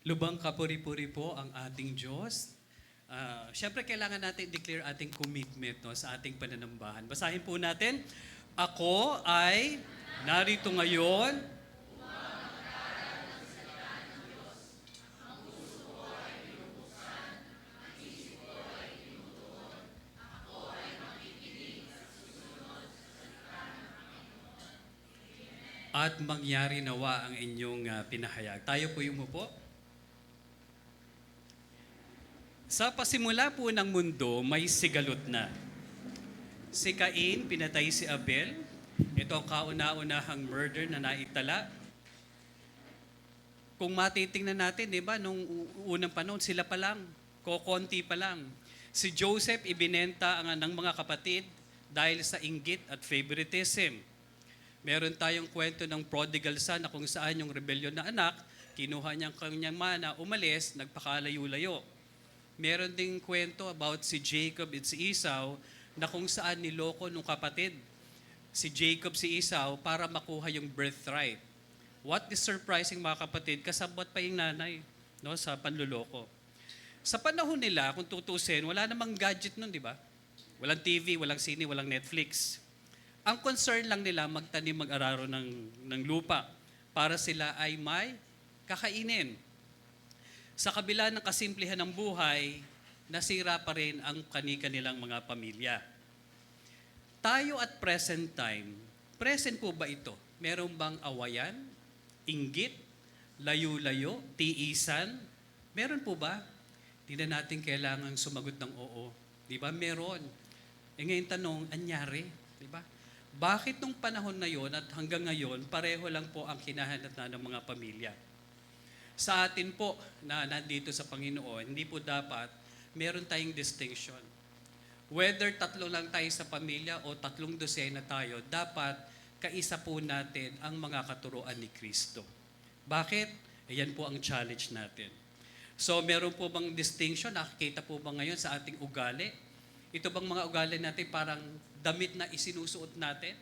Lubang kapuri-puri po ang ating Diyos. Siyempre, kailangan natin declare ating commitment sa ating pananambahan. Basahin po natin, ako ay narito ngayon. At mangyari nawa ang inyong pinahayag. Tayo po yung umupo. Sa pasimula po ng mundo, may sigalot na. Si Cain, pinatay si Abel. Ito ang kauna-unahang murder na naitala. Kung matitingnan natin, di ba, nung unang panahon, sila pa lang, kokonti pa lang. Si Joseph, ibinenta ng mga kapatid dahil sa inggit at favoritism. Meron tayong kwento ng prodigal son na kung saan yung rebellion na anak, kinuha niyang kanyang mana, umalis, nagpakalayo-layo. Meron ding kwento about si Jacob at si Esau na kung saan niloko ng kapatid si Jacob si Esau para makuha yung birthright. What is surprising mga kapatid, kasabot pa yung nanay sa panluloko. Sa panahon nila, kung tutusin, wala namang gadget nun, di ba? Walang TV, walang sine, walang Netflix. Ang concern lang nila magtanim mag-araro ng lupa para sila ay may kakainin. Sa kabila ng kasimplihan ng buhay, nasira pa rin ang kani-kanilang mga pamilya. Tayo at present time, present po ba ito? Meron bang awayan, inggit, layo-layo, tiisan? Meron po ba? Hindi na natin kailangang sumagot ng oo. Di ba? Meron. Ngayon tanong, anyari? Di ba? Bakit nung panahon na yon at hanggang ngayon, pareho lang po ang hinahanap na ng mga pamilya? Sa atin po na nandito sa Panginoon, hindi po dapat meron tayong distinction. Whether tatlo lang tayo sa pamilya o 3 dosena tayo, dapat kaisa po natin ang mga katuruan ni Kristo. Bakit? Ayan po ang challenge natin. So meron po bang distinction? Nakikita po ba ngayon sa ating ugali? Ito bang mga ugali natin parang damit na isinusuot natin?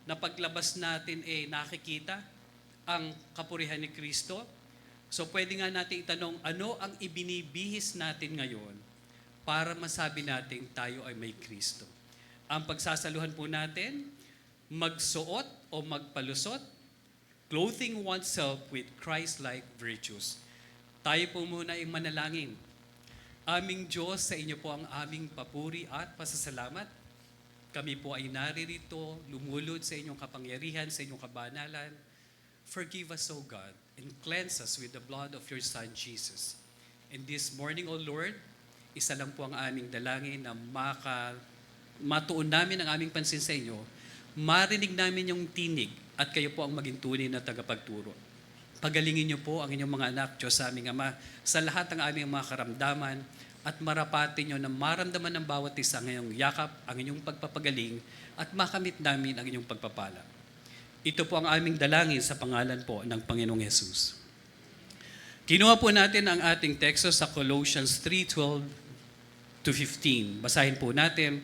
Na paglabas natin nakikita ang kapurihan ni Kristo? So pwede nga natin itanong, ano ang ibinibihis natin ngayon para masabi natin tayo ay may Kristo? Ang pagsasaluhan po natin, magsuot o magpalusot, clothing oneself with Christ-like virtues. Tayo po muna ay manalangin. Aming Diyos, sa inyo po ang aming papuri at pasasalamat. Kami po ay naririto, lumulod sa inyong kapangyarihan, sa inyong kabanalan. Forgive us, O God, and cleanse us with the blood of your Son, Jesus. And this morning, O Lord, isa lang po ang aming dalangin na matuon namin ang aming pansin sa inyo, marinig namin yung tinig at kayo po ang maging tunay na tagapagturo. Pagalingin niyo po ang inyong mga anak, Diyos sa aming Ama, sa lahat ng aming mga karamdaman at marapatin niyo na maramdaman ng bawat isa ang inyong yakap, ang inyong pagpapagaling at makamit namin ang inyong pagpapala. Ito po ang aming dalangin sa pangalan po ng Panginoong Hesus. Kinuha po natin ang ating teksto sa Colossians 3:12-15. Basahin po natin.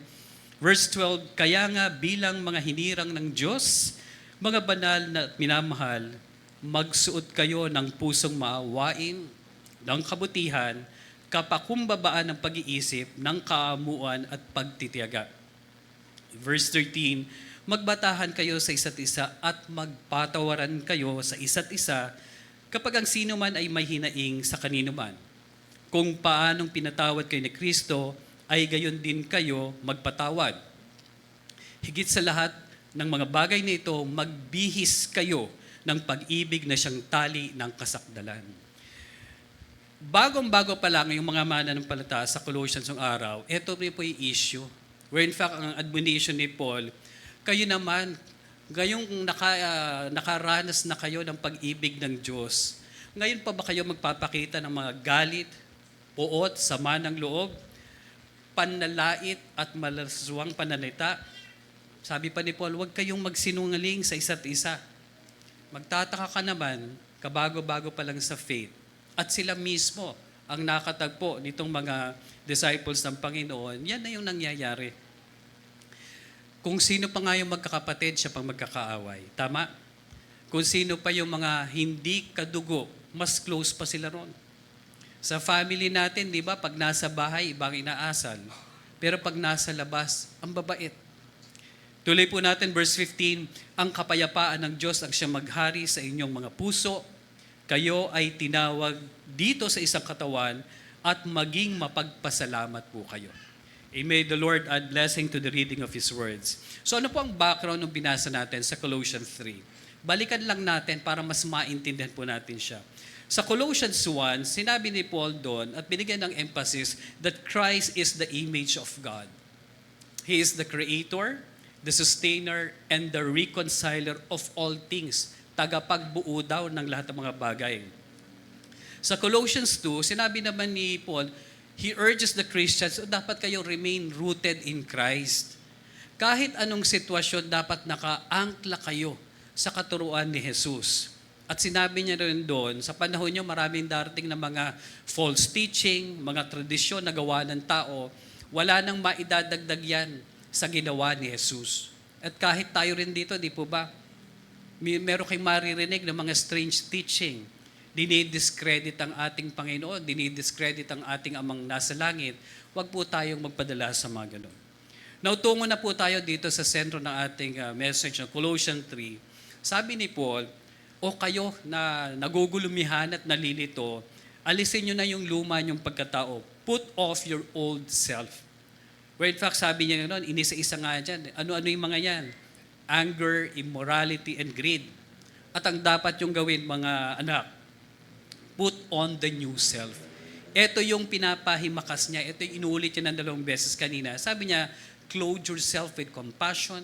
Verse 12, kaya nga bilang mga hinirang ng Diyos, mga banal na minamahal, magsuot kayo ng pusong maawain, ng kabutihan, kapakumbabaan ng pag-iisip, ng kaamuan at pagtitiyaga. Verse 13, magbatahan kayo sa isa't isa at magpatawaran kayo sa isa't isa kapag ang sino man ay may hinaing sa kanino man. Kung paanong pinatawad kayo ni Kristo, ay gayon din kayo magpatawad. Higit sa lahat ng mga bagay na ito, magbihis kayo ng pag-ibig na siyang tali ng kasakdalan. Bagong-bago pa lang yung mga mananampalataya sa Colossians ng araw, ito po yung issue. Where in fact, ang admonition ni Paul, kayo naman, ngayong nakaranas na kayo ng pag-ibig ng Diyos, ngayon pa ba kayo magpapakita ng mga galit, puot, sama ng loob, panlalait at malaswang pananalita? Sabi pa ni Paul, huwag kayong magsinungaling sa isa't isa. Magtataka ka naman, kabago-bago pa lang sa faith. At sila mismo ang nakatagpo nitong mga disciples ng Panginoon, yan na yung nangyayari. Kung sino pa nga yung magkakapatid, siya pang magkakaaway. Tama? Kung sino pa yung mga hindi kadugo, mas close pa sila ron. Sa family natin, di ba, pag nasa bahay, ibang inaasal. Pero pag nasa labas, ang babait. Tuloy po natin, verse 15, ang kapayapaan ng Diyos ang siyang maghari sa inyong mga puso. Kayo ay tinawag dito sa isang katawan at maging mapagpasalamat po kayo. And may the Lord add blessing to the reading of His words. So ano po ang background ng binasa natin sa Colossians 3? Balikan lang natin para mas maintindihan po natin siya. Sa Colossians 1, sinabi ni Paul doon at binigyan ng emphasis that Christ is the image of God. He is the creator, the sustainer, and the reconciler of all things. Tagapagbuo daw ng lahat ng mga bagay. Sa Colossians 2, sinabi naman ni Paul, he urges the Christians, dapat kayo remain rooted in Christ. Kahit anong sitwasyon, dapat nakaangkla kayo sa katuruan ni Jesus. At sinabi niya rin doon, sa panahon niyo maraming darating na mga false teaching, mga tradisyon na gawa ng tao, wala nang maidadagdag yan sa ginawa ni Jesus. At kahit tayo rin dito, di po ba, meron kayong maririnig ng mga strange teaching. Dinidiscredit ang ating Panginoon, dinidiscredit ang ating Amang nasa langit. Huwag po tayong magpadala sa mga ganun. Now, tungo na po tayo dito sa sentro ng ating message ng Colossians 3. Sabi ni Paul, o kayo na nagugulumihan at nalilito, alisin nyo na yung luma nyong pagkatao. Put off your old self. Where in fact, sabi niya gano'n, inisa-isa nga dyan. Ano-ano yung mga yan? Anger, immorality, and greed. At ang dapat yung gawin, mga anak, put on the new self. Ito yung pinapahimakas niya. Ito yung inuulit niya ng 2 beses kanina. Sabi niya, clothe yourself with compassion,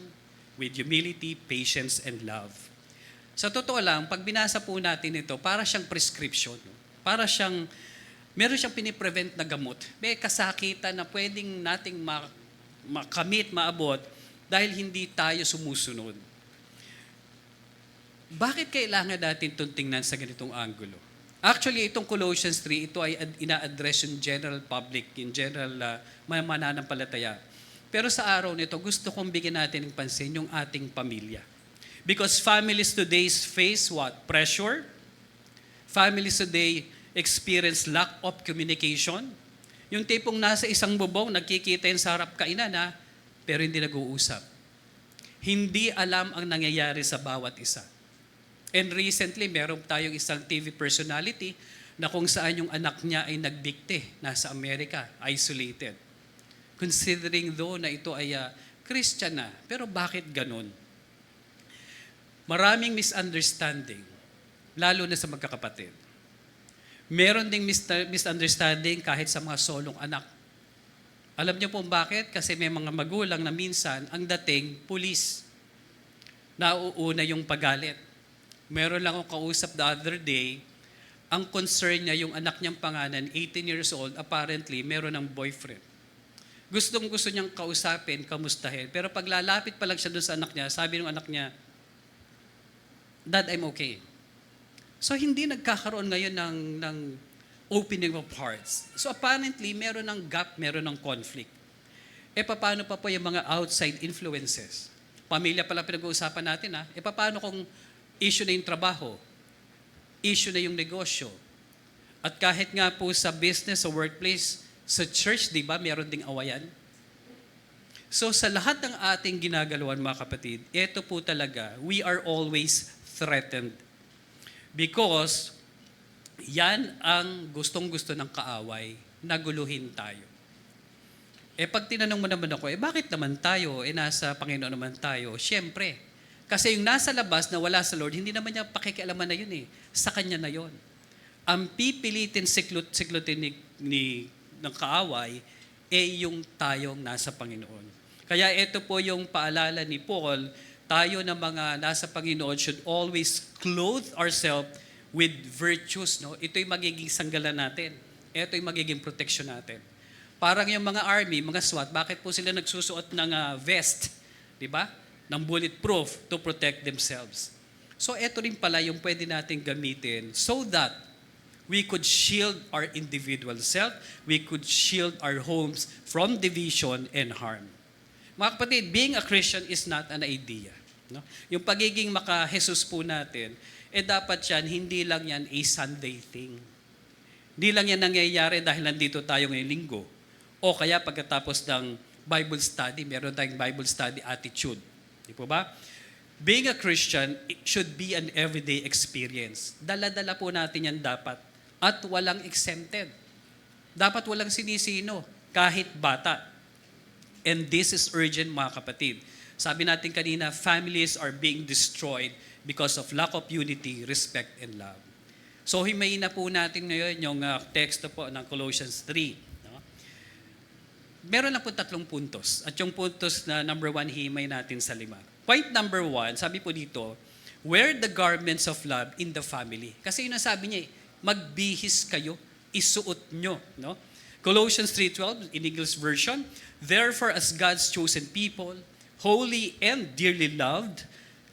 with humility, patience, and love. Sa totoo lang, pag binasa po natin ito, para siyang prescription. Para siyang, meron siyang piniprevent na gamot. May kasakitan na pwedeng nating makamit, maabot, dahil hindi tayo sumusunod. Bakit kailangan natin itong tingnan sa ganitong angulo? Actually, itong Colossians 3, ito ay ina-address yung general public, in general mananampalataya. Pero sa araw nito, gusto kong bigyan natin ng pansin yung ating pamilya. Because families today face what? Pressure. Families today experience lack of communication. Yung tipong nasa isang bubong, nagkikita yun sa harap kainan pero hindi nag-uusap. Hindi alam ang nangyayari sa bawat isa. And recently, meron tayong isang TV personality na kung saan yung anak niya ay nagdikte, nasa Amerika, isolated. Considering though na ito ay Christian na, pero bakit ganun? Maraming misunderstanding, lalo na sa magkakapatid. Meron ding misunderstanding kahit sa mga solong anak. Alam niyo po bakit? Kasi may mga magulang na minsan, ang dating, pulis. Nauuna yung pagalit. Meron lang akong kausap the other day, ang concern niya, yung anak niyang pangalan, 18 years old, apparently, meron ng boyfriend. Gustong-gusto niyang kausapin, kamustahin. Pero pag lalapit pa lang siya doon sa anak niya, sabi ng anak niya, Dad, I'm okay. So, hindi nagkakaroon ngayon ng opening of hearts. So, apparently, meron ng gap, meron ng conflict. Paano pa po yung mga outside influences? Pamilya pala pinag-uusapan natin, paano kung issue na yung trabaho? Issue na yung negosyo? At kahit nga po sa business, sa workplace, sa church, di ba, meron ding awayan? So, sa lahat ng ating ginagalawan, mga kapatid, ito po talaga, we are always threatened. Because yan ang gustong-gusto ng kaaway, naguluhin tayo. Pag tinanong mo naman ako, bakit naman tayo? Nasa Panginoon naman tayo. Siyempre, kasi yung nasa labas na wala sa Lord, hindi naman niya pakikialaman na yun Sa Kanya na yun. Ang pipilitin siklutin ng kaaway, yung tayong nasa Panginoon. Kaya ito po yung paalala ni Paul, tayo na mga nasa Panginoon should always clothe ourselves with virtues. No? Ito yung magiging sanggalan natin. Ito yung magiging protection natin. Parang yung mga army, mga SWAT, bakit po sila nagsusuot ng vest? Di ba? Ng bulletproof to protect themselves. So ito rin pala yung pwede natin gamitin so that we could shield our individual self, we could shield our homes from division and harm. Mga kapatid, being a Christian is not an idea. No? Yung pagiging maka-Jesus po natin, dapat yan, hindi lang yan a Sunday thing. Di lang yan nangyayari dahil nandito tayo ngayong linggo. O kaya pagkatapos ng Bible study, meron tayong Bible study attitude. Di po ba? Being a Christian, it should be an everyday experience. Dala-dala po natin yan dapat. At walang exempted. Dapat walang sinisino, kahit bata. And this is urgent, mga kapatid. Sabi natin kanina, families are being destroyed because of lack of unity, respect, and love. So himayin na po natin ngayon yung teksto po ng Colossians 3. No? Meron lang po 3 puntos. At yung puntos na number 1, himay natin sa 5. Point number 1, sabi po dito, wear the garments of love in the family. Kasi yun ang sabi niya, magbihis kayo, isuot nyo. No? Colossians 3:12, in English version, therefore as God's chosen people, holy and dearly loved,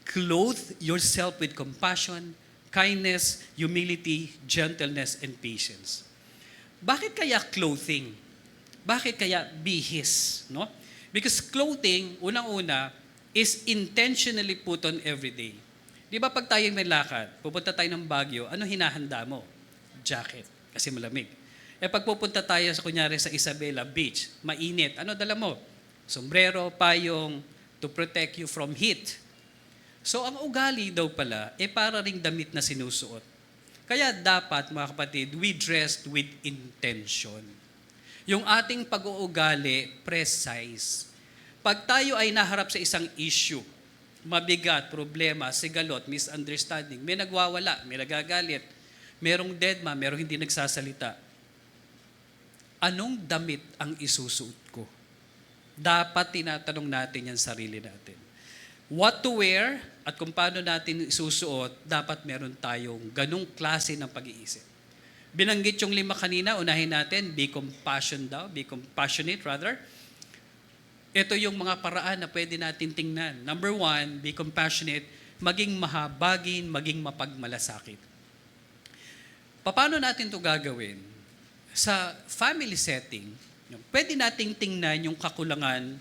clothe yourself with compassion, kindness, humility, gentleness, and patience. Bakit kaya clothing? Bakit kaya bihis? No? Because clothing, unang-una, is intentionally put on every day. Di ba pag tayo may lakad, pupunta tayo ng Baguio, ano hinahanda mo? Jacket, kasi malamig. Pag pupunta tayo kunyari sa Isabela Beach, mainit, ano dala mo? Sombrero, payong, to protect you from heat. So ang ugali daw pala, para ring damit na sinusuot. Kaya dapat, mga kapatid, we dressed with intention. Yung ating pag-uugali, precise. Pag tayo ay naharap sa isang issue, mabigat, problema, sigalot, misunderstanding, may nagwawala, may nagagalit, merong deadma, merong hindi nagsasalita. Anong damit ang isusuot ko? Dapat tinatanong natin yan sarili natin. What to wear at kung paano natin isusuot, dapat meron tayong ganung klase ng pag-iisip. Binanggit yung 5 kanina, unahin natin, be compassionate rather. Ito yung mga paraan na pwede natin tingnan. Number 1, be compassionate, maging mahabagin, maging mapagmalasakit. Paano natin ito gagawin? Sa family setting, pwede nating tingnan yung kakulangan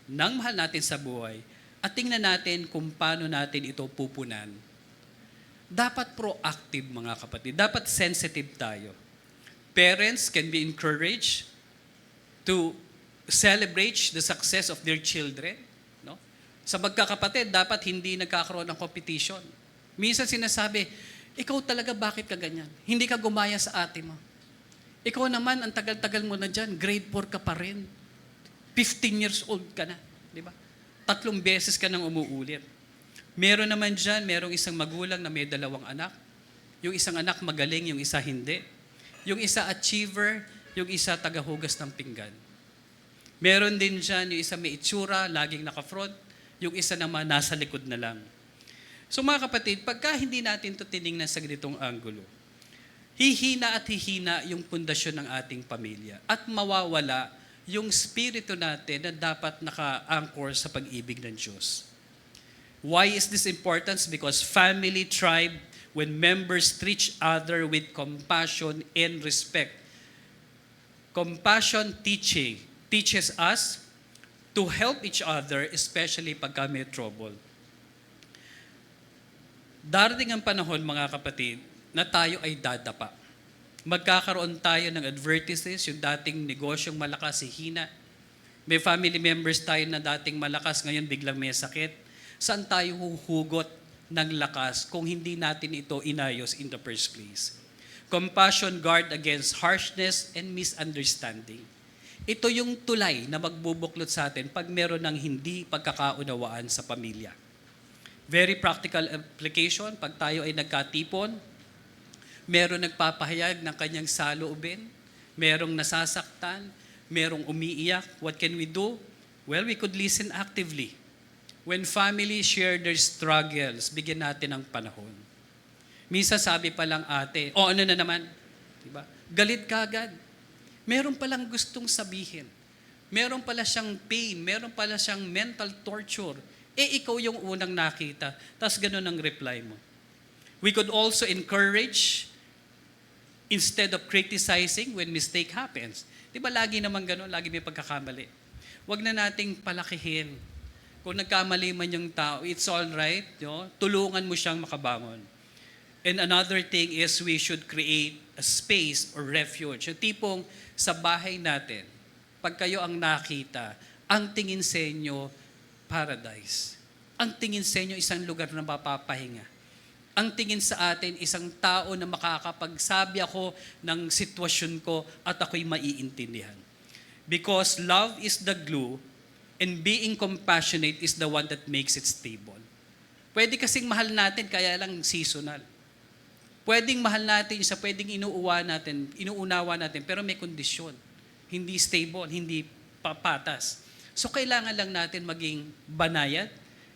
ng mahal natin sa buhay at tingnan natin kung paano natin ito pupunan. Dapat proactive, mga kapatid. Dapat sensitive tayo. Parents can be encouraged to celebrate the success of their children. No? Sa magkakapatid, dapat hindi nagkakaroon ng competition. Minsan sinasabi, ikaw talaga bakit ka ganyan? Hindi ka gumaya sa ate mo. Ikaw naman, ang tagal-tagal mo na dyan, grade 4 ka pa rin. 15 years old ka na. Di ba? 3 beses ka nang umuulit. Meron naman dyan, merong isang magulang na may 2 anak. Yung isang anak magaling, yung isa hindi. Yung isa achiever, yung isa tagahugas ng pinggan. Meron din dyan, yung isa may itsura, laging naka-front. Yung isa naman nasa likod na lang. So mga kapatid, pagka hindi natin ito tinignan sa ganitong anggulo, hihina at hihina yung pundasyon ng ating pamilya at mawawala yung spirito natin na dapat naka-anchor sa pag-ibig ng Diyos. Why is this important? Because family thrive when members treat each other with compassion and respect. Compassion teaches us to help each other, especially pagka may trouble. Darating ang panahon, mga kapatid, na tayo ay dadapa. Magkakaroon tayo ng advertises, yung dating negosyong malakas, hihina. May family members tayo na dating malakas, ngayon biglang may sakit. Saan tayo huhugot ng lakas kung hindi natin ito inayos in the first place? Compassion guard against harshness and misunderstanding. Ito yung tulay na magbubuklod sa atin pag meron ng hindi pagkakaunawaan sa pamilya. Very practical application, pag tayo ay nagkatipon, meron nagpapahayag ng kanyang saloobin, merong nasasaktan, merong umiiyak, what can we do? Well, we could listen actively. When families share their struggles, bigyan natin ng panahon. Minsan sabi pa lang ate, ano na naman? Diba? Galit ka agad. Meron palang gustong sabihin. Meron pala siyang pain, meron pala siyang mental torture. Ikaw yung unang nakita, tas ganun ang reply mo. We could also encourage instead of criticizing when mistake happens. Di ba lagi naman ganun, lagi may pagkakamali. Huwag na nating palakihin. Kung nagkamali man yung tao, it's all right. No? Tulungan mo siyang makabangon. And another thing is we should create a space or refuge. Yung tipong sa bahay natin, pag kayo ang nakita, ang tingin sa inyo, paradise. Ang tingin sa inyo, isang lugar na mapapahinga. Ang tingin sa atin, isang tao na makakapagsabi ako ng sitwasyon ko at ako'y maiintindihan. Because love is the glue and being compassionate is the one that makes it stable. Pwede kasing mahal natin, kaya lang seasonal. Pwedeng mahal natin isa, pwedeng inuunawa natin, pero may kondisyon. Hindi stable, hindi papatas. So kailangan lang natin maging banayad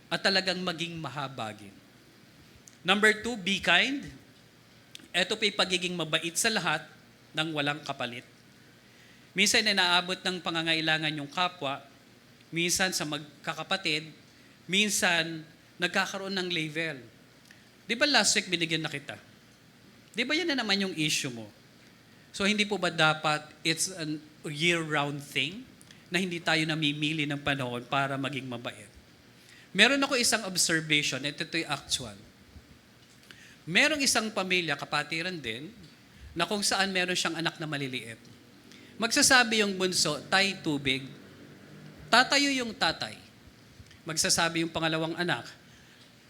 at talagang maging mahabagin. Number 2, be kind. Ito pa yung pagiging mabait sa lahat ng walang kapalit. Minsan na naabot ng pangangailangan yung kapwa, minsan sa magkakapatid, minsan nagkakaroon ng level. Di ba last week binigyan na kita? Di ba yan na naman yung issue mo? So hindi po ba dapat it's a year-round thing na hindi tayo namimili ng panahon para maging mabait? Meron ako isang observation, ito'y actual. Merong isang pamilya, kapatiran din, na kung saan meron siyang anak na maliliit. Magsasabi yung bunso, tay tubig. Tatayo yung tatay. Magsasabi yung pangalawang anak,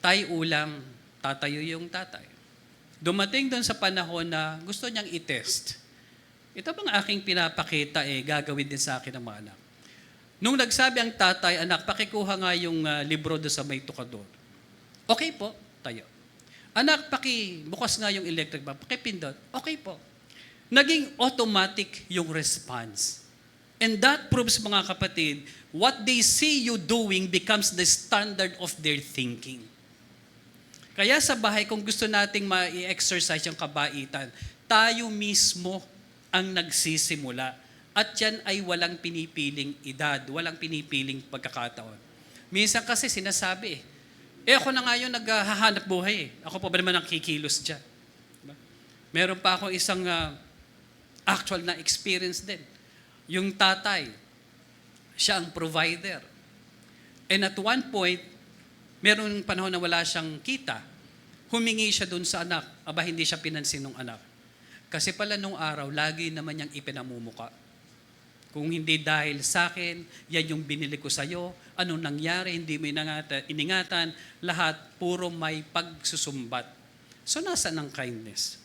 tay ulam. Tatayo yung tatay. Dumating doon sa panahon na gusto niyang i-test. Ito bang aking pinapakita, gagawin din sa akin ng mga anak. Nung nagsabi ang tatay, anak, pakikuha nga yung libro doon sa may tukador. Okay po, tayo. Anak, bukas nga yung electric bulb. Pakipindot. Okay po. Naging automatic yung response. And that proves, mga kapatid, what they see you doing becomes the standard of their thinking. Kaya sa bahay, kung gusto nating ma-exercise yung kabaitan, tayo mismo ang nagsisimula. At yan ay walang pinipiling edad, walang pinipiling pagkakataon. Minsan kasi sinasabi, ako na nga yung naghahanap buhay. Ako pa ba naman ang kikilos dyan? Diba? Meron pa ako isang actual na experience din. Yung tatay, siya ang provider. And at one point, meron panahon na wala siyang kita. Humingi siya dun sa anak. Aba, hindi siya pinansin ng anak. Kasi pala nung araw, lagi naman niyang ipinamumuka. Kung hindi dahil sa akin, yan yung binili ko sa'yo. Anong nangyari, hindi mo iningatan. Lahat, puro may pagsusumbat. So, nasa ng kindness?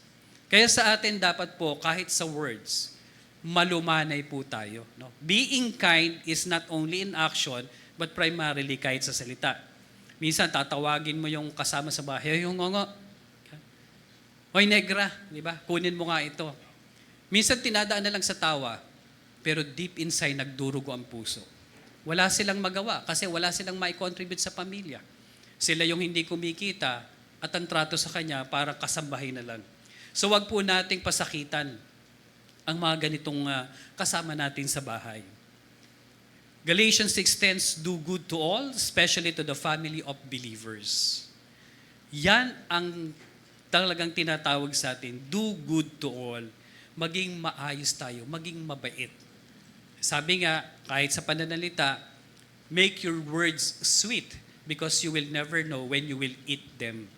Kaya sa atin dapat po, kahit sa words, malumanay po tayo. No? Being kind is not only in action, but primarily kahit sa salita. Minsan, tatawagin mo yung kasama sa bahay, yung ngongo. Hoy, negra, di ba? Kunin mo nga ito. Minsan, tinadaan na lang sa tawa, pero deep inside, nagdurugo ang puso. Wala silang magawa kasi wala silang mai-contribute sa pamilya. Sila yung hindi kumikita at ang trato sa kanya para kasambahin na lang. So, wag po nating pasakitan ang mga ganitong kasama natin sa bahay. Galatians 6:10, do good to all, especially to the family of believers. Yan ang talagang tinatawag sa atin, do good to all. Maging maayos tayo, maging mabait. Sabi nga, kahit sa pananalita, make your words sweet because you will never know when you will eat them.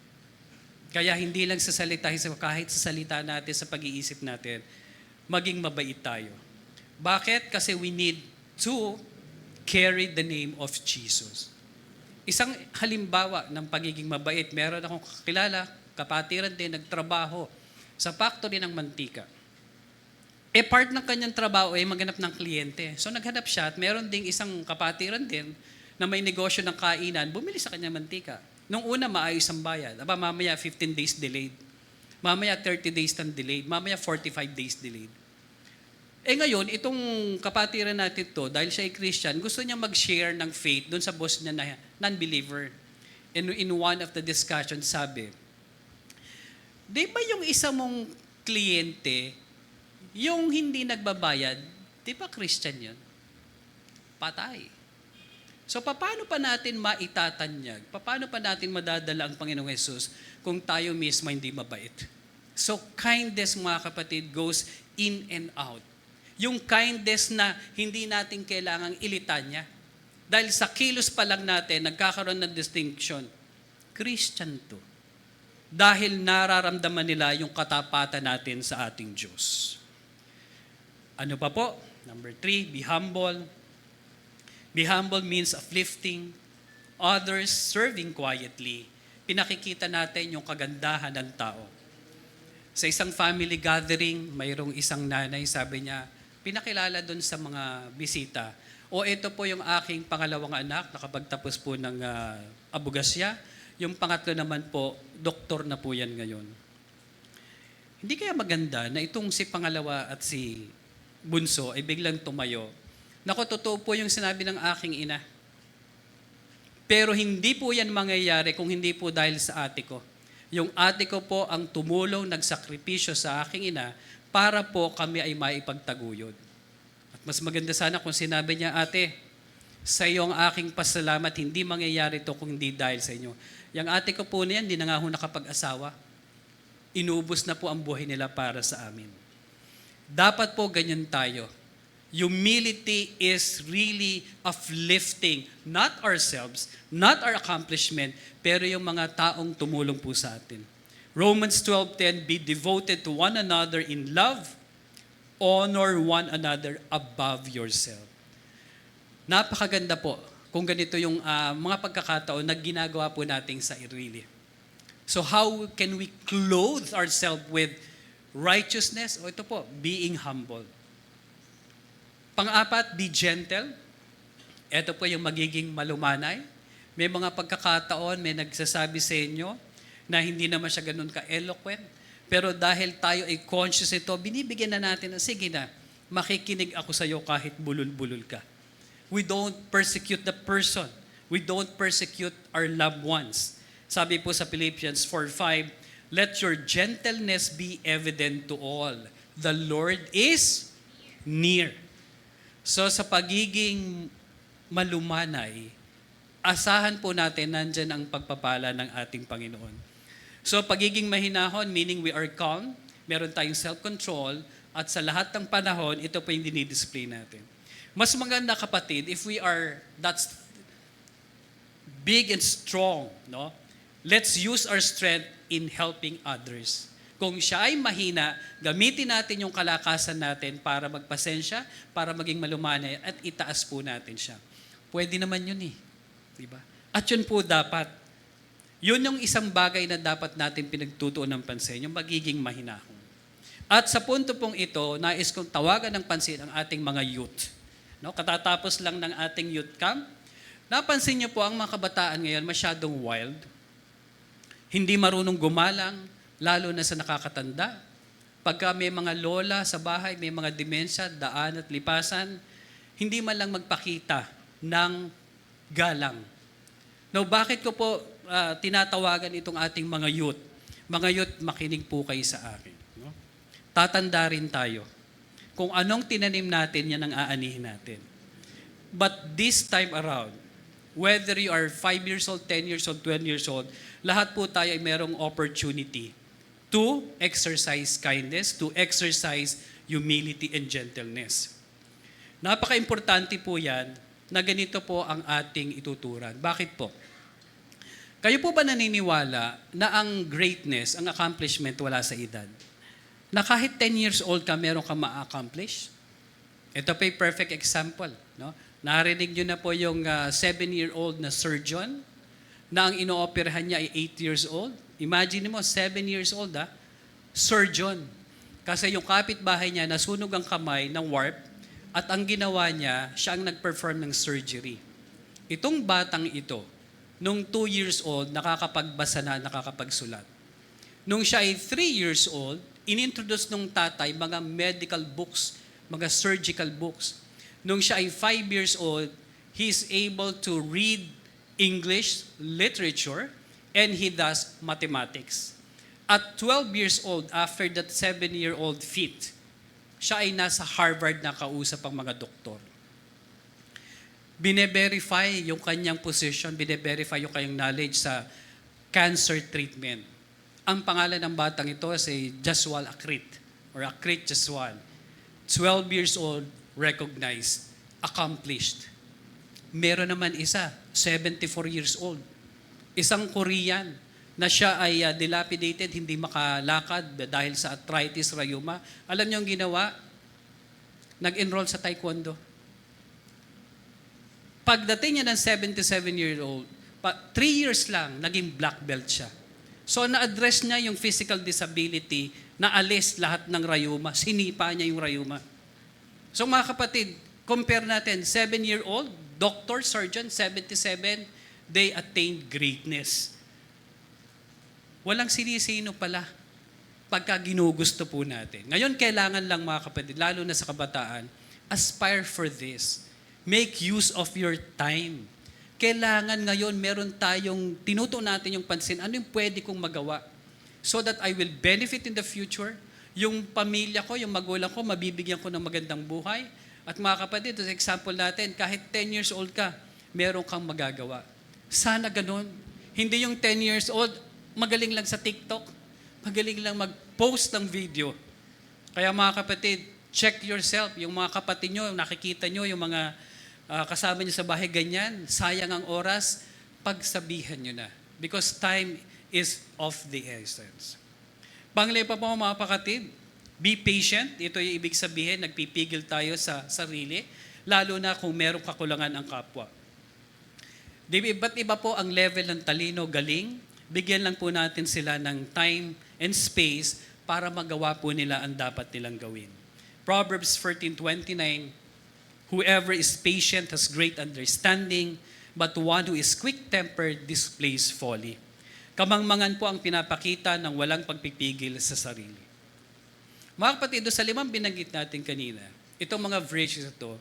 Kaya hindi lang sa salita, kahit sa salita natin, sa pag-iisip natin, maging mabait tayo. Bakit? Kasi we need to carry the name of Jesus. Isang halimbawa ng pagiging mabait, meron akong kakilala, kapatiran din, nagtrabaho sa factory ng mantika. Part ng kanyang trabaho ay maghanap ng kliyente. So naghanap siya at meron ding isang kapatiran din na may negosyo ng kainan, bumili sa kanyang mantika. Nung una, maayos ang bayad. Aba, mamaya 15 days delayed. Mamaya 30 days nang delayed. Mamaya 45 days delayed. Ngayon, itong kapatiran natin to, dahil siya ay Christian, gusto niya mag-share ng faith doon sa boss niya na non-believer. And in one of the discussions, sabi, di ba yung isa mong kliyente, yung hindi nagbabayad, di ba Christian yun? Patay. So, paano pa natin maitatanyag? Paano pa natin madadala ang Panginoong Jesus kung tayo mismo hindi mabait? So, kindness, mga kapatid, goes in and out. Yung kindness na hindi natin kailangang ilitanya. Dahil sa kilos pa lang natin, nagkakaroon ng distinction. Christian to. dahil nararamdaman nila yung katapatan natin sa ating Diyos. Ano pa po? Number 3, be humble. Be humble means uplifting others, serving quietly. Pinakikita natin yung kagandahan ng tao. Sa isang family gathering, mayroong isang nanay, sabi niya, pinakilala doon sa mga bisita, o ito po yung aking pangalawang anak, nakapagtapos po ng abogasya. Yung pangatlo naman po, doktor na po yan ngayon. Hindi kaya maganda na itong si pangalawa at si bunso ay biglang tumayo. Naku, totoo po yung sinabi ng aking ina. Pero hindi po yan mangyayari kung hindi po dahil sa ate ko. Yung ate ko po ang tumulong, nagsakripisyo sa aking ina para po kami ay maipagtaguyod. At mas maganda sana kung sinabi niya, ate, sa iyo ang aking pasalamat, hindi mangyayari to kung hindi dahil sa inyo. Yung ate ko po niyan, hindi na nga ho nakapag-asawa. Inubos na po ang buhay nila para sa amin. Dapat po ganyan tayo. Humility is really uplifting, not ourselves, not our accomplishment, pero yung mga taong tumulong po sa atin. Romans 12:10, be devoted to one another in love, honor one another above yourself. Napakaganda po kung ganito yung mga pagkakataon na ginagawa po nating sa sarili. So how can we clothe ourselves with righteousness? O ito po, being humble. Pang-apat, be gentle. Ito po yung magiging malumanay. May mga pagkakataon, may nagsasabi sa inyo na hindi naman siya ganun ka-eloquent. Pero dahil tayo ay conscious ito, binibigyan na natin na, sige na, makikinig ako sa iyo kahit bulol-bulol ka. We don't persecute the person. We don't persecute our loved ones. Sabi po sa Philippians 4:5, let your gentleness be evident to all. The Lord is near. So sa pagiging malumanay, asahan po natin nandyan ang pagpapala ng ating Panginoon. So pagiging mahinahon, meaning we are calm, meron tayong self-control, at sa lahat ng panahon, ito po yung dinidisplay natin. Mas maganda kapatid, if we are that's big and strong, no? Let's use our strength in helping others. Kung siya ay mahina, gamitin natin yung kalakasan natin para magpasensya, para maging malumanay, at itaas po natin siya. Pwede naman yun eh. Diba? At yun po dapat. Yun yung isang bagay na dapat natin pinagtutuon ng pansin, yung magiging mahinahon. At sa punto pong ito, nais kong tawagan ng pansin ang ating mga youth. No? Katatapos lang ng ating youth camp, napansin niyo po ang mga kabataan ngayon masyadong wild. Hindi marunong gumalang, lalo na sa nakakatanda. Pagka may mga lola sa bahay, may mga demensya, daan at lipasan, hindi man lang magpakita ng galang. Now, bakit ko po tinatawagan itong ating mga youth? Mga youth, makinig po kayo sa akin. No? Tatanda rin tayo. Kung anong tinanim natin, yan ang aanihin natin. But this time around, whether you are 5 years old, 10 years old, 20 years old, lahat po tayo ay merong opportunity to exercise kindness, to exercise humility and gentleness. Napaka-importante po yan na ganito po ang ating ituturan. Bakit po? Kayo po ba naniniwala na ang greatness, ang accomplishment wala sa edad? Na kahit 10 years old ka, meron ka ma-accomplish? Ito po yung perfect example. No? Narinig nyo na po yung 7-year-old na surgeon na ang inooperahan niya ay 8 years old. Imagine mo, 7 years old, surgeon. Kasi yung kapitbahay niya, nasunog ang kamay ng warp at ang ginawa niya, siya ang nag-perform ng surgery. Itong batang ito, nung 2 years old, nakakapagbasa na, nakakapagsulat. Nung siya ay 3 years old, inintroduce nung tatay mga medical books, mga surgical books. Nung siya ay 5 years old, he is able to read English literature, and he does mathematics. At 12 years old, after that 7-year-old feat, siya ay nasa Harvard na kausap ang mga doktor. Bine-verify yung kanyang position, bine-verify yung kanyang knowledge sa cancer treatment. Ang pangalan ng batang ito ay Jaswal Akrit, or Akrit Jaswal. 12 years old, recognized, accomplished. Meron naman isa, 74 years old. Isang Korean, na siya ay dilapidated, hindi makalakad dahil sa arthritis, rheuma. Alam niyo ang ginawa? Nag-enroll sa taekwondo. Pagdating niya ng 77-year-old, 3 years lang, naging black belt siya. So na-address niya yung physical disability, na alis lahat ng rheuma, sinipa niya yung rheuma. So mga kapatid, compare natin, 7-year-old, doctor, surgeon, 77, they attained greatness. Walang sinisino pala pagka ginugusto po natin. Ngayon, kailangan lang mga kapatid, lalo na sa kabataan, aspire for this. Make use of your time. Kailangan ngayon, meron tayong, tinuto natin yung pansin, ano yung pwede kong magawa so that I will benefit in the future. Yung pamilya ko, yung magulang ko, mabibigyan ko ng magandang buhay. At mga kapatid, sa example natin, kahit 10 years old ka, meron kang magagawa. Sana ganun. Hindi yung 10 years old, magaling lang sa TikTok, magaling lang mag-post ng video. Kaya mga kapatid, check yourself. Yung mga kapatid nyo, nakikita nyo, yung mga kasama nyo sa bahay, ganyan, sayang ang oras, pagsabihan nyo na. Because time is of the essence. Panglipa po mga kapatid, be patient. Ito yung ibig sabihin, nagpipigil tayo sa sarili, lalo na kung merong kakulangan ang kapwa. Iba't iba po ang level ng talino, galing. Bigyan lang po natin sila ng time and space para magawa po nila ang dapat nilang gawin. Proverbs 14:29, whoever is patient has great understanding, but one who is quick-tempered displays folly. Kamangmangan po ang pinapakita ng walang pagpipigil sa sarili. Mga kapatid, sa 5 binanggit natin kanina, itong mga virtues ito,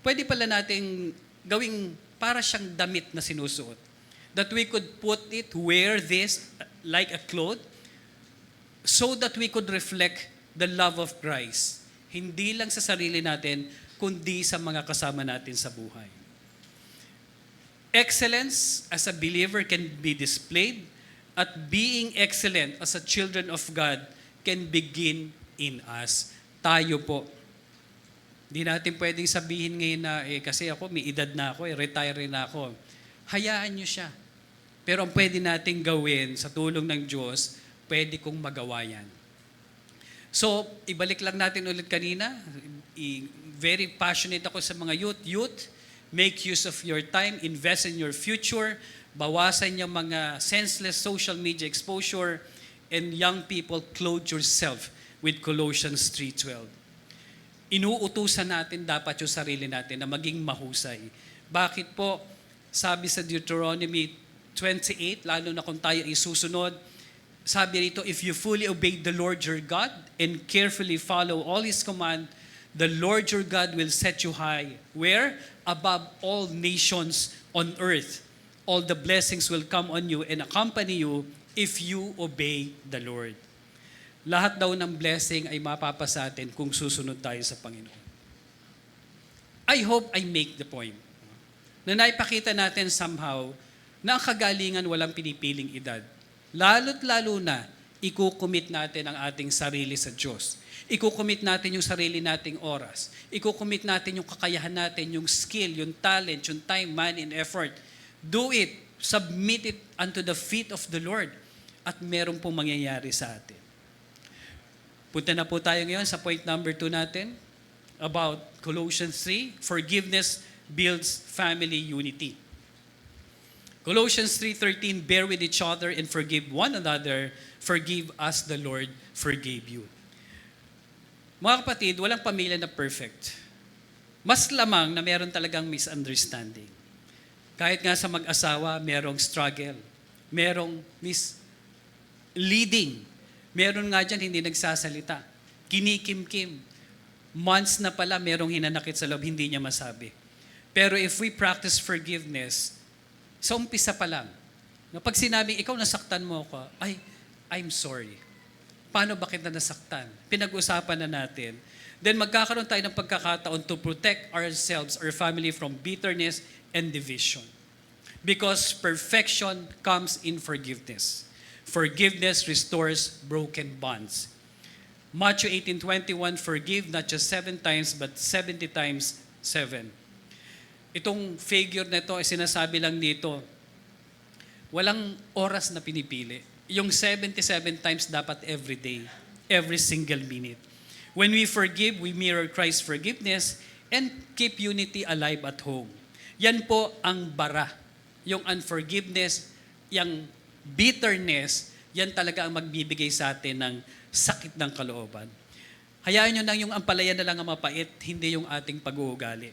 pwede pala natin gawing para siyang damit na sinusuot. That we could put it, wear this like a cloth, so that we could reflect the love of Christ. Hindi lang sa sarili natin, kundi sa mga kasama natin sa buhay. Excellence as a believer can be displayed, at being excellent as a children of God can begin in us. Tayo po. Hindi natin pwedeng sabihin ngayon na, kasi ako, may edad na ako, retire na ako. Hayaan nyo siya. Pero ang pwede nating gawin sa tulong ng Diyos, pwede kong magawa yan. So, ibalik lang natin ulit kanina. Very passionate ako sa mga youth. Youth, make use of your time, invest in your future, bawasan yung mga senseless social media exposure, and young people, clothe yourself with Colossians 3:12. Inuutusan natin dapat yung sarili natin na maging mahusay. Bakit po? Sabi sa Deuteronomy 28, lalo na kung tayo ay susunod, sabi rito, if you fully obey the Lord your God and carefully follow all His command, the Lord your God will set you high. Where? Above all nations on earth. All the blessings will come on you and accompany you if you obey the Lord. Lahat daw ng blessing ay mapapasa atin kung susunod tayo sa Panginoon. I hope I make the point. Na naipakita natin somehow na ang kagalingan walang pinipiling edad. Lalo't lalo na, ikukumit natin ang ating sarili sa Diyos. Ikukumit natin yung sarili nating oras. Ikukumit natin yung kakayahan natin, yung skill, yung talent, yung time, money, and effort. Do it. Submit it unto the feet of the Lord. At meron pong mangyayari sa atin. Punta na po tayo ngayon sa point number 2 natin about Colossians 3, forgiveness builds family unity. Colossians 3:13, bear with each other and forgive one another, forgive as the Lord forgave you. Mga kapatid, walang pamilya na perfect. Mas lamang na meron talagang misunderstanding. Kahit nga sa mag-asawa, merong struggle. Merong misleading. Meron nga dyan hindi nagsasalita. Kinikimkim. Months na pala merong hinanakit sa loob, hindi niya masabi. Pero if we practice forgiveness, sa umpisa pa lang, pag sinabing, ikaw nasaktan mo ako, ay, I'm sorry. Paano ba kita nasaktan? Pinag-usapan na natin. Then magkakaroon tayo ng pagkakataon to protect ourselves, our family from bitterness and division. Because perfection comes in forgiveness. Forgiveness restores broken bonds. Matthew 18:21, forgive not just 7 times, but 70 times 7. Itong figure na ito ay sinasabi lang dito, walang oras na pinipili. yung 77 times dapat every day, every single minute. When we forgive, we mirror Christ's forgiveness and keep unity alive at home. Yan po ang bara. Yung unforgiveness, yung bitterness, yan talaga ang magbibigay sa atin ng sakit ng kalooban. Hayaan nyo lang yung ampalaya na lang ang mapait, hindi yung ating pag-uugali.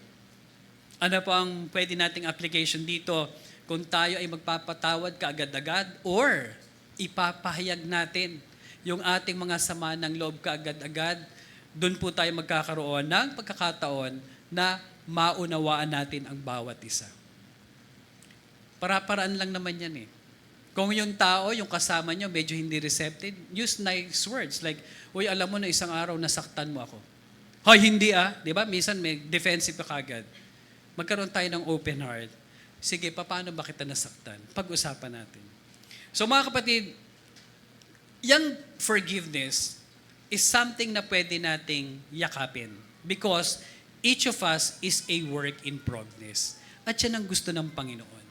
Ano po ang pwede nating application dito? Kung tayo ay magpapatawad kaagad-agad or ipapahayag natin yung ating mga sama ng loob kaagad-agad, doon po tayo magkakaroon ng pagkakataon na maunawaan natin ang bawat isa. Para-paraan lang naman yan eh. Kung yung tao, yung kasama nyo, medyo hindi receptive, use nice words like, uy, alam mo na isang araw nasaktan mo ako. Hoy, hindi ah. Di ba? Minsan may defensive ka kagad. Magkaroon tayo ng open heart. Sige, paano ba kita nasaktan? Pag-usapan natin. So mga kapatid, yung forgiveness is something na pwede nating yakapin because each of us is a work in progress. At yan ang gusto ng Panginoon.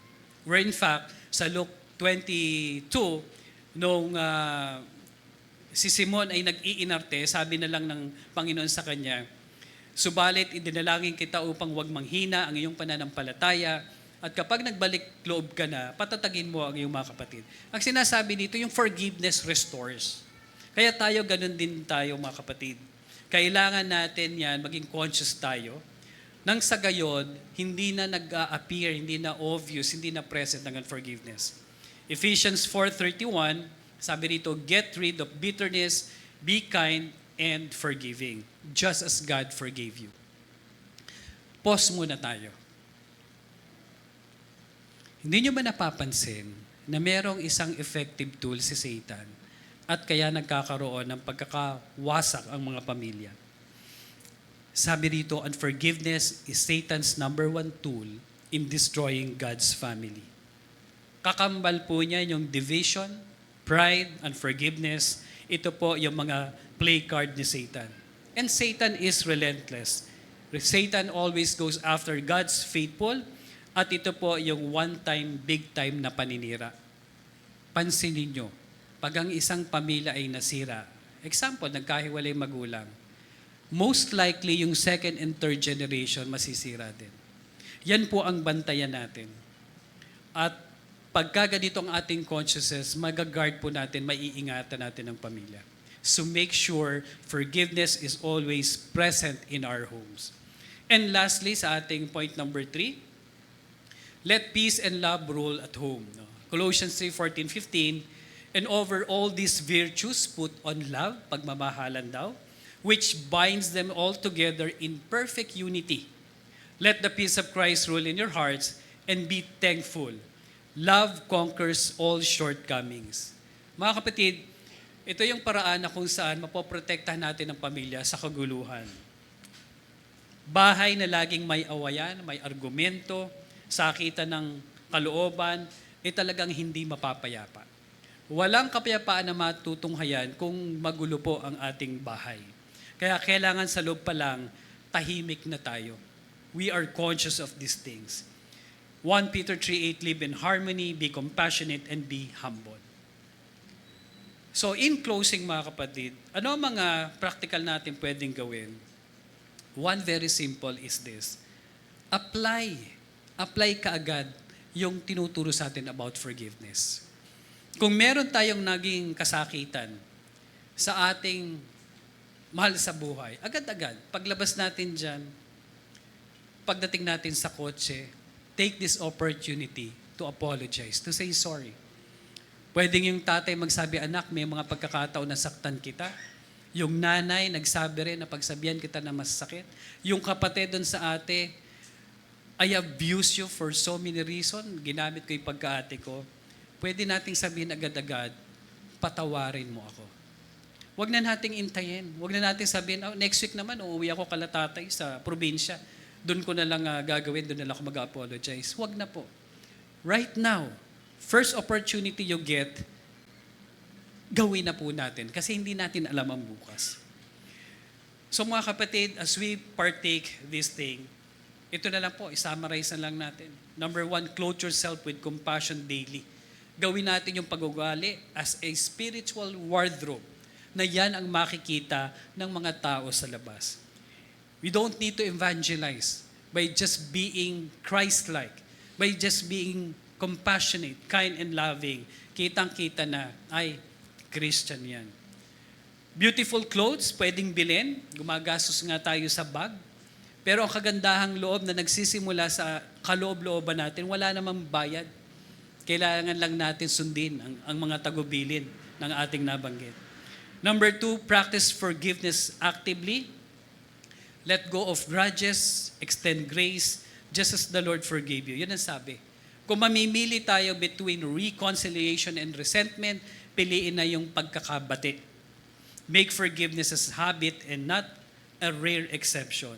Where in fact, sa Luke 22, nung si Simon ay nag-iinarte, sabi na lang ng Panginoon sa kanya, subalit idinalangin kita upang wag manghina ang iyong pananampalataya at kapag nagbalik loob ka na, patatagin mo ang iyong mga kapatid. Ang sinasabi dito, yung forgiveness restores. Kaya tayo, ganun din tayo mga kapatid. Kailangan natin yan, maging conscious tayo, nang sa gayon, hindi na nag-appear, hindi na obvious, hindi na present ng unforgiveness. Ephesians 4:31, sabi rito, get rid of bitterness, be kind, and forgiving, just as God forgave you. Pause muna tayo. Hindi nyo ba napapansin na merong isang effective tool si Satan at kaya nagkakaroon ng pagkakawasak ang mga pamilya? Sabi rito, unforgiveness is Satan's number one tool in destroying God's family. Kakambal po niya yung division, pride, unforgiveness. Ito po yung mga play card ni Satan. And Satan is relentless. Satan always goes after God's faithful at ito po yung one-time, big-time na paninira. Pansinin nyo, pag ang isang pamilya ay nasira, example, nagkahiwalay magulang, most likely yung second and third generation masisira din. Yan po ang bantayan natin. At pagka ganito ang ating consciousness, mag-guard po natin, maiingatan natin ang pamilya. So make sure forgiveness is always present in our homes. And lastly, sa ating point number 3, let peace and love rule at home. Colossians 3:14-15, and over all these virtues put on love, pagmamahalan daw, which binds them all together in perfect unity. Let the peace of Christ rule in your hearts and be thankful. Love conquers all shortcomings. Mga kapatid, ito yung paraan na kung saan mapoprotektahan natin ang pamilya sa kaguluhan. Bahay na laging may awayan, may argumento, sakitan ng kalooban, talagang hindi mapapayapa. Walang kapayapaan na matutunghayan kung magulo po ang ating bahay. Kaya kailangan sa loob pa lang, tahimik na tayo. We are conscious of these things. 1 Peter 3:8, live in harmony, be compassionate, and be humble. So in closing mga kapatid, ano ang mga practical natin pwedeng gawin? One very simple is this. Apply kaagad yung tinuturo sa atin about forgiveness. Kung meron tayong naging kasakitan sa ating mahal sa buhay, agad-agad, paglabas natin dyan, pagdating natin sa kotse, take this opportunity to apologize, to say sorry. Pwedeng yung tatay magsabi, anak, may mga pagkakataon na saktan kita. Yung nanay, nagsabi rin na pagsabihan kita na masakit. Yung kapatid doon sa ate, I abuse you for so many reasons. Ginamit ko yung pagkaate ko. Pwede nating sabihin agad-agad, patawarin mo ako. Huwag na nating intayin. Huwag na nating sabihin, next week naman, uuwi ako kala tatay sa probinsya. Doon ko na lang gagawin, doon na lang ako mag-apologize. Huwag na po. Right now, first opportunity you get, gawin na po natin kasi hindi natin alam ang bukas. So mga kapatid, as we partake this thing, ito na lang po, isummarize na lang natin. Number 1, clothe yourself with compassion daily. Gawin natin yung pag-ugali as a spiritual wardrobe na yan ang makikita ng mga tao sa labas. We don't need to evangelize by just being Christ-like, by just being compassionate, kind, and loving. Kitang-kita na, ay, Christian yan. Beautiful clothes, pwedeng bilhin. Gumagastos nga tayo sa bag. Pero ang kagandahang loob na nagsisimula sa kaloob-looban natin, wala namang bayad. Kailangan lang natin sundin ang mga tagubilin ng ating nabanggit. Number 2, practice forgiveness actively. Let go of grudges, extend grace, just as the Lord forgave you. Yun ang sabi. Kung mamimili tayo between reconciliation and resentment, piliin na yung pagkakabati. Make forgiveness as habit and not a rare exception.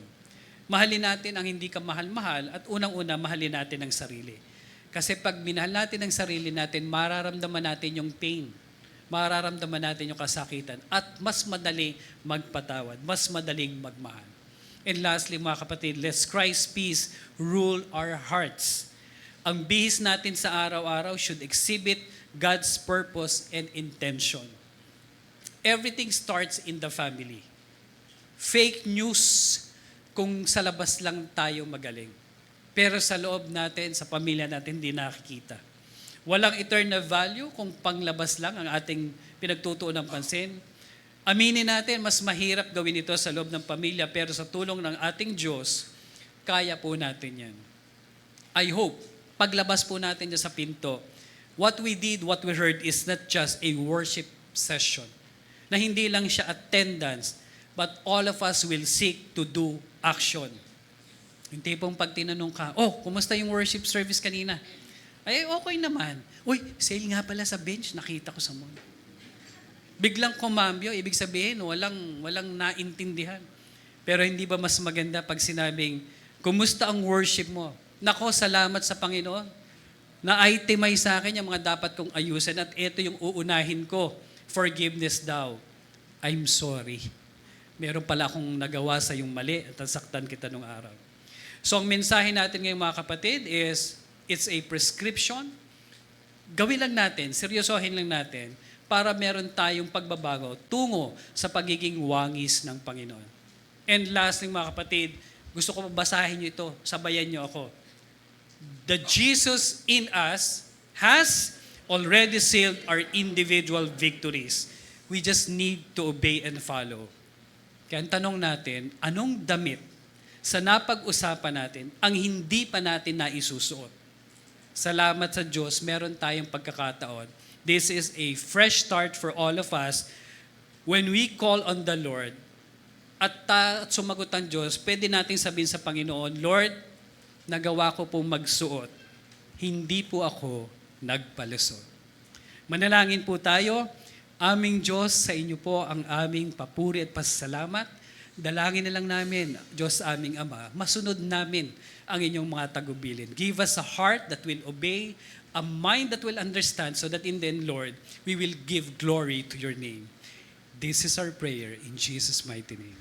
Mahalin natin ang hindi ka mahal-mahal at unang-una mahalin natin ang sarili. Kasi pag minahal natin ang sarili natin, mararamdaman natin yung pain. Mararamdaman natin yung kasakitan. At mas madali magpatawad. Mas madaling magmahal. And lastly, mga kapatid, let's Christ's peace rule our hearts. Ang bihis natin sa araw-araw should exhibit God's purpose and intention. Everything starts in the family. Fake news kung sa labas lang tayo magaling. Pero sa loob natin, sa pamilya natin, hindi nakikita. Walang eternal value kung panglabas lang ang ating pinagtutuon ng pansin. Aminin natin, mas mahirap gawin ito sa loob ng pamilya, pero sa tulong ng ating Diyos, kaya po natin yan. I hope, paglabas po natin dyan sa pinto, what we did, what we heard is not just a worship session, na hindi lang siya attendance, but all of us will seek to do action. Yung tipong pag tinanong ka, kumusta yung worship service kanina? Ay, okay naman. Uy, sale nga pala sa bench, nakita ko sa mall. Biglang kumambyo, ibig sabihin, walang naintindihan. Pero hindi ba mas maganda pag sinabing, kumusta ang worship mo? Nako, salamat sa Panginoon. Na-itemize sa akin yung mga dapat kong ayusin at ito yung uunahin ko. Forgiveness daw. I'm sorry. Meron pala akong nagawa sa yung mali at nasaktan kita nung araw. So ang mensahe natin ngayong mga kapatid is, it's a prescription. Gawin lang natin, seryosohin lang natin, para meron tayong pagbabago tungo sa pagiging wangis ng Panginoon. And lastly mga kapatid, gusto ko basahin nyo ito, sabayan nyo ako. The Jesus in us has already sealed our individual victories. We just need to obey and follow. Kaya ang tanong natin, anong damit sa napag-usapan natin ang hindi pa natin naisusuot? Salamat sa Diyos, meron tayong pagkakataon. This is a fresh start for all of us. When we call on the Lord at sumagot ang Diyos, pwede natin sabihin sa Panginoon, Lord, nagawa ko pong magsuot. Hindi po ako nagpalusot. Manalangin po tayo. Aming Diyos, sa inyo po ang aming papuri at pasasalamat. Dalangin na lang namin, Diyos aming Ama, masunod namin ang inyong mga tagubilin. Give us a heart that will obey, a mind that will understand, so that in the end, Lord, we will give glory to your name. This is our prayer in Jesus' mighty name.